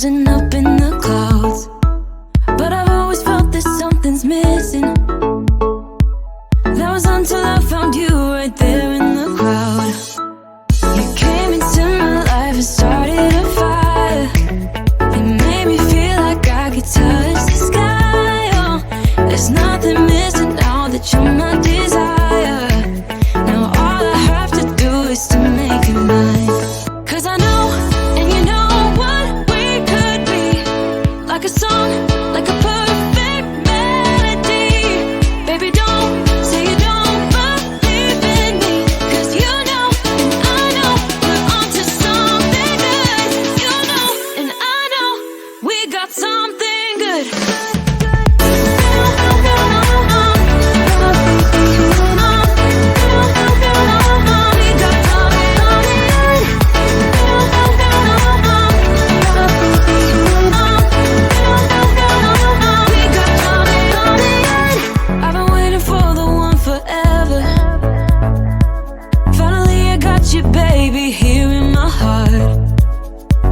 roads and up in the clouds, but I've always felt that something's missing. That was until I found you right there in the crowd. You came into my life and started a fire. You made me feel like I could touch the sky. Oh, there's nothing missing now that you're my desire. Now all I have to do is to make you mine. 'Cause I know, and you know what we could be. Like a song, like a perfect melody. Baby, don't say you don't believe in me, 'cause you know, and I know, we're onto something good. You know, and I know, we got something good. I've been waiting for the one forever. Finally I got you, baby, here in my heart.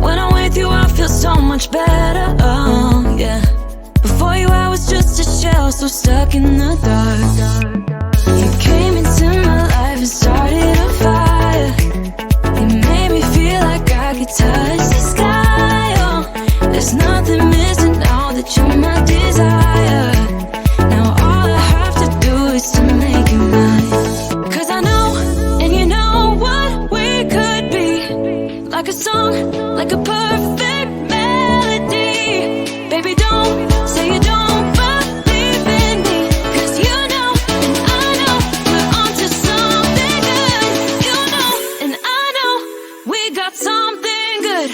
When I'm with you I feel so much better, oh yeah. Before you I was just a shell, so stuck in the dark. You came into my life and started a fire. You made me feel like I could touch the sky. Oh, there's nothing missing now that you're my desire. Now all I have to do is to make you mine. 'Cause I know, and you know what we could be. Like a song, like a perfect melody. Baby, don't say you don't believe in me, 'cause you know, and I know, we're onto something good. You know, and I know, we got something good.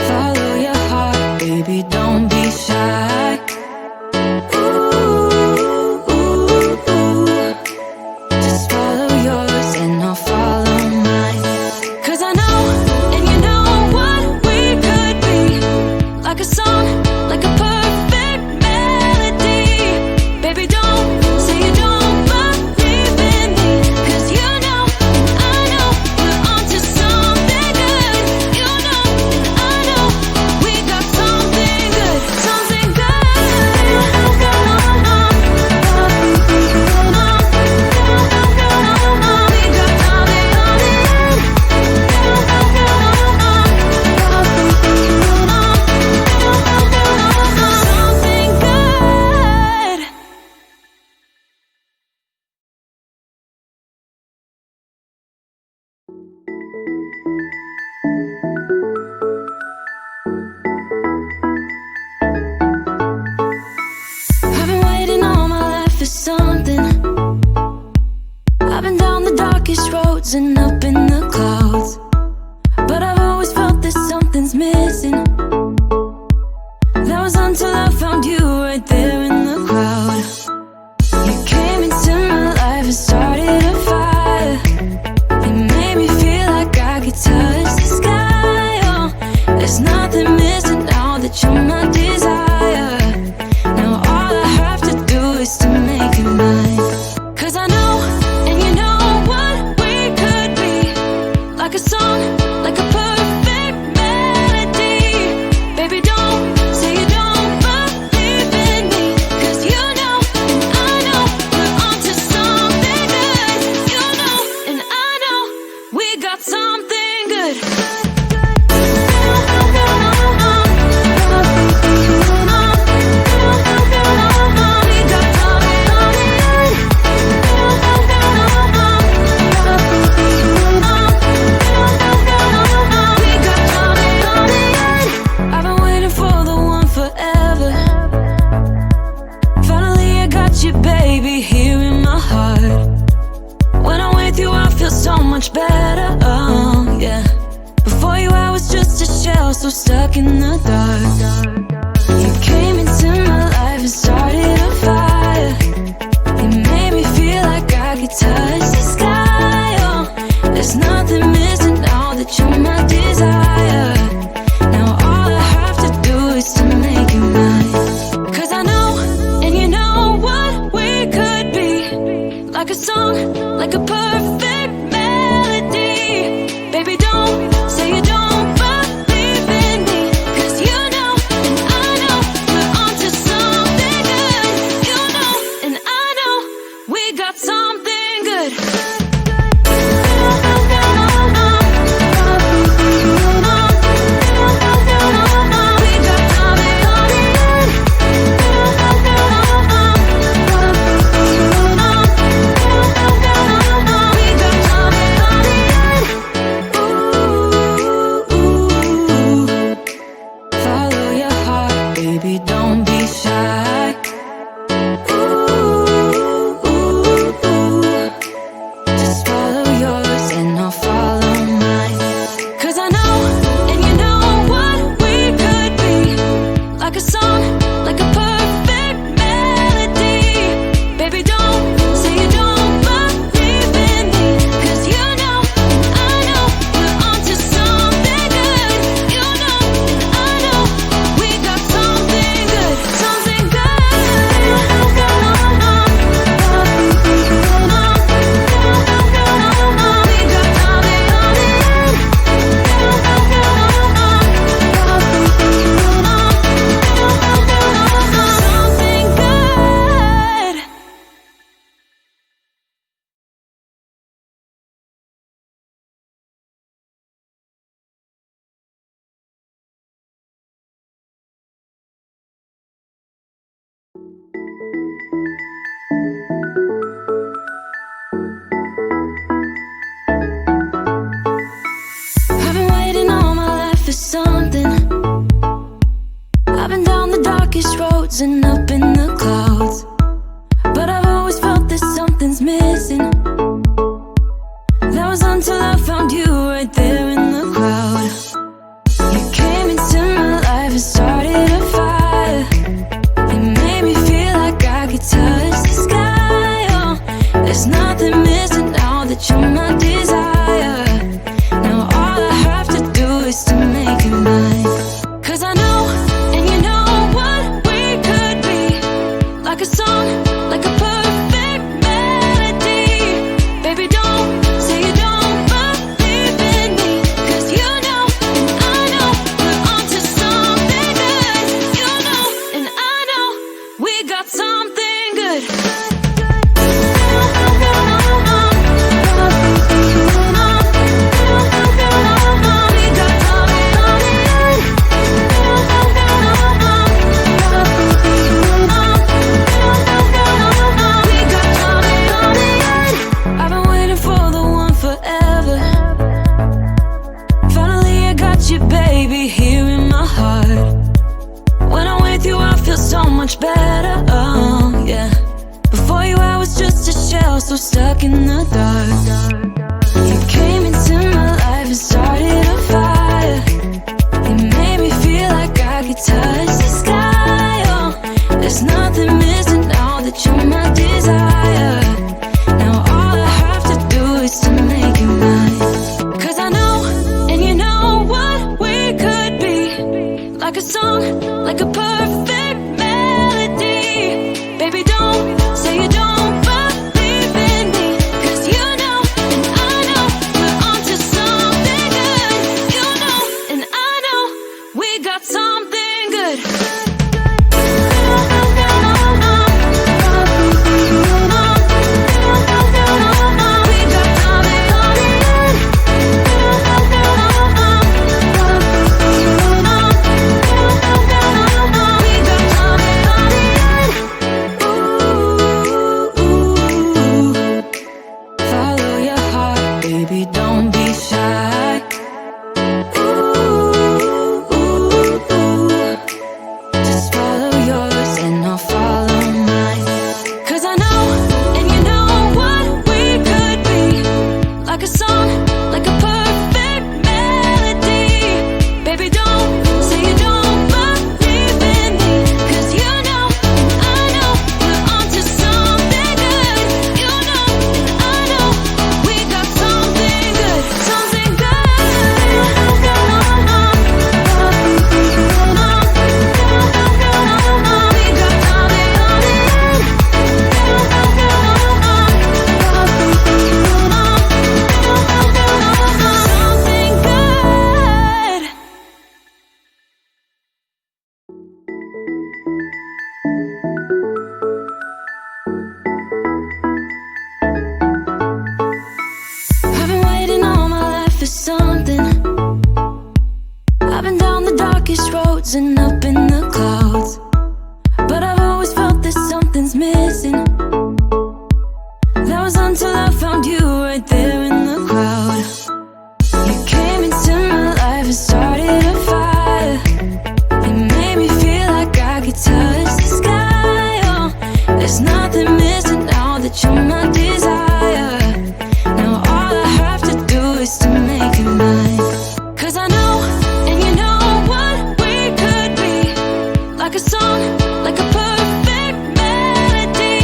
Follow your heart, baby, don't be shy. Just follow yours and I'll follow mine. 'Cause I know, and you know what we could be. Like a song, like a perfect melody. Baby, don't say you don't believe in me, 'cause you know, and I know, we're onto something good. You know, and I know, we got something good. Something good. Something good. I've been waiting all my life for something. I've been down the darkest roads and up in the clouds, but I've always felt that something's missing. That was until I found you right there in the crowd. You came into my life and started a fire. You made me feel like I could touch the sky. Oh, there's nothing missing now that you're my desire. Now all I have to do is to make you mine. 'Cause I know, and you know what we could be. Like a song, like a perfect melody. Baby, don't say you don't believe in me, 'cause you know, and I know, we're onto something good. You know, and I know, we got something good. I've been waiting for the one forever. Finally I got you, baby, here in my heart. When I'm with you I feel so much better, oh yeah. Before you I was just a shell, so stuck in the dark. You came into my life and started a fire. You made me feel like I could touch the sky. and up in the clouds, but I've always felt that something's missing. That was until I found you right there in the crowd. You came into my life and started a fire. You made me feel like I could touch the sky. Oh, there's nothing missing now that you're my desire. Now all I have to do is to make it mine. 'Cause I know, and you know what we could be. Like a song, like a perfect melody. Baby, don't say you don't believe in me, 'cause you know, and I know, we're onto something good. You know, and I know, we got something good. Baby, here in my heart. When I'm with you, I feel so much better. Oh, yeah. Before you, I was just a shell, so stuck in the dark. You came into my life and started a fire. You made me feel like I could touch the sky. Oh, there's nothing missing now that you're my desire. Now all I have to do is to make it mine. 'Cause I know, and you know what we could be. Like a song, like a perfect melody. Baby, don't say you don't believe in me, 'cause you know, and I know, we're onto something good. You know, and I know, we got something good. Baby, don't be shy. Just follow yours and I'll follow mine. 'Cause I know, and you know what we could be. Like a song, like a perfect melody. Baby, don't say you don't believe in me, 'cause you know, and I know, we're onto something good. You know, and I know, we got something good, something good. I've been waiting all my life for something. I've been down the darkest roads and up in the clouds, but I've always felt that something's missing. That was until I found you right there in the crowd. You came into my life and started a fire. You made me feel like I could touch the sky. Oh, there's nothing missing now that you're my desire. Now all I have to do is to make it mine. 'Cause I know, and you know what we could be. Like a song, like a perfect melody.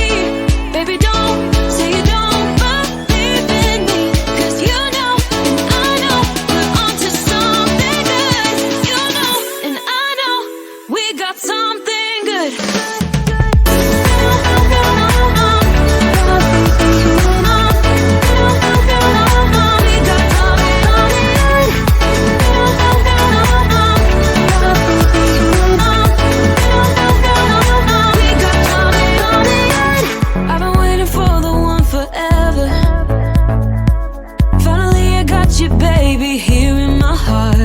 Baby, don't say you don't believe in me, 'cause you know, and I know, we're onto something good. You know, and I know, we got something good. I've been waiting for the one forever. Finally I got you, baby, here in my heart.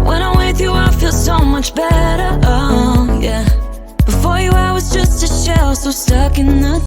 When I'm with you, I feel so much better. Oh, yeah. Before you, I was just a shell, so stuck in the